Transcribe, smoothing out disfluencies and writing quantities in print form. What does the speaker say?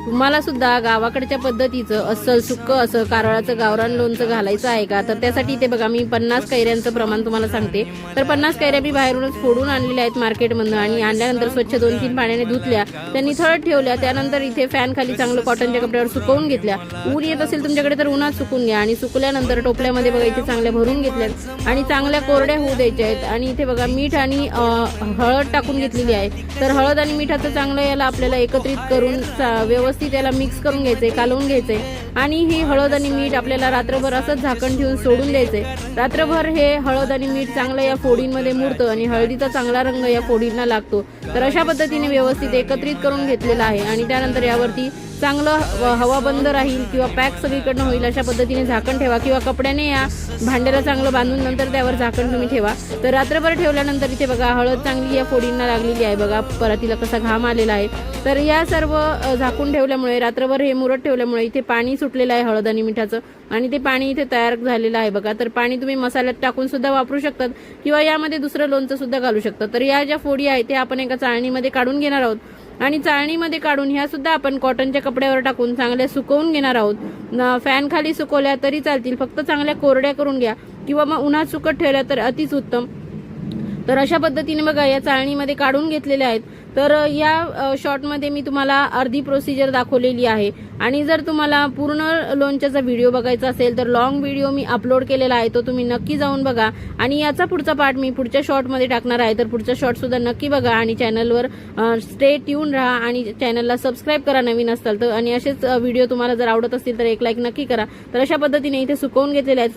तुम्हाला सुद्धा गावाकडच्या पद्धतीचं अस्सल सुक्क असं कारळाचं गावरान लोणचं घालायचं आहे का, तर त्यासाठी इथे बघा मी 50 कैऱ्यांचं प्रमाण तुम्हाला सांगते। तर 50 कैऱ्या मी बाहेरूनच फोडून आणलेल्या आहेत मार्केटमधून आणि आणल्यानंतर स्वच्छ 2-3 पाण्याने धुतल्या, त्यांनी थळत ठेवल्या। त्यानंतर इथे फॅन खाली चांगलं कॉटनच्या कपड्यावर सुकवून घेतल्या। ऊन येत असेल तुमच्याकडे तर उन्हात सुकून घ्या आणि सुकल्यानंतर टोपल्यामध्ये बघा इथे चांगल्या भरून घेतल्यात आणि चांगल्या कोरड्या होऊ द्यायच्या आहेत। आणि इथे बघा मीठ आणि हळद टाकून घेतलेली आहे। तर हळद आणि मिठाचं चांगलं याला आपल्याला एकत्रित करून व्यवस्थित याला मिक्स करून घ्यायचंय, कालवून घ्यायचंय आणि ही हळद आणि मीठ आपल्याला रात्रभर असंच झाकण ठेवून सोडून द्यायचंय। रात्रभर हे हळद आणि मीठ चांगलं या फोडींमध्ये मुरतं आणि हळदीचा चांगला रंग या फोडींना लागतो। तर अशा पद्धतीने व्यवस्थित एकत्रित करून घेतलेलं आहे आणि त्यानंतर यावरती चांगलं हवा बंद राहील किंवा पॅक सगळीकडनं होईल अशा पद्धतीने झाकण ठेवा किंवा कपड्याने या भांड्याला चांगलं बांधून नंतर त्यावर झाकण तुम्ही ठेवा। तर रात्रभर ठेवल्यानंतर इथे बघा हळद चांगली या फोडींना लागलेली आहे, बघा परातीला कसा घाम आलेला आहे। तर या सर्व झाकून ठेवल्यामुळे रात्रभर हे मुरत ठेवल्यामुळे इथे पाणी सुटलेलं आहे हळद आणि मिठाचं आणि ते पाणी इथे तयार झालेलं आहे बघा। तर पाणी तुम्ही मसाल्यात टाकून सुद्धा वापरू शकतात किंवा यामध्ये दुसरं लोणचं सुद्धा घालू शकता। तर या ज्या फोडी आहेत त्या आपण एका चाळणीमध्ये काढून घेणार आहोत आणि चाळणीमध्ये काढून ह्या सुद्धा आपण कॉटनच्या कपड्यावर टाकून चांगल्या सुकवून घेणार आहोत। फॅन खाली सुकवल्या तरी चालतील, फक्त चांगल्या कोरड्या करून घ्या किंवा मग उन्हात सुकत ठेवल्या तर अतिच उत्तम। तर अशा पद्धतीने बघा या चाळणीमध्ये काढून घेतलेले आहेत। तर या शॉर्टमध्ये मी तुम्हाला अर्धी प्रोसिजर दाखवलेली आहे आणि जर तुम्हाला पूर्ण लोणच्याचा व्हिडिओ बघायचा असेल तर लॉंग व्हिडिओ मी अपलोड केलेला आहे, तो तुम्ही नक्की जाऊन बघा आणि याचा पुढचा पार्ट मी पुढच्या शॉर्टमध्ये टाकणार आहे। तर पुढचा शॉर्ट सुद्धा नक्की बघा आणि चॅनलवर स्टे ट्यून राहा आणि चॅनलला सबस्क्राईब करा नवीन असाल तर। आणि असेच व्हिडिओ तुम्हाला जर आवडत असतील तर एक लाईक नक्की करा। तर अशा पद्धतीने इथे सुकवून घेतलेले आहेत।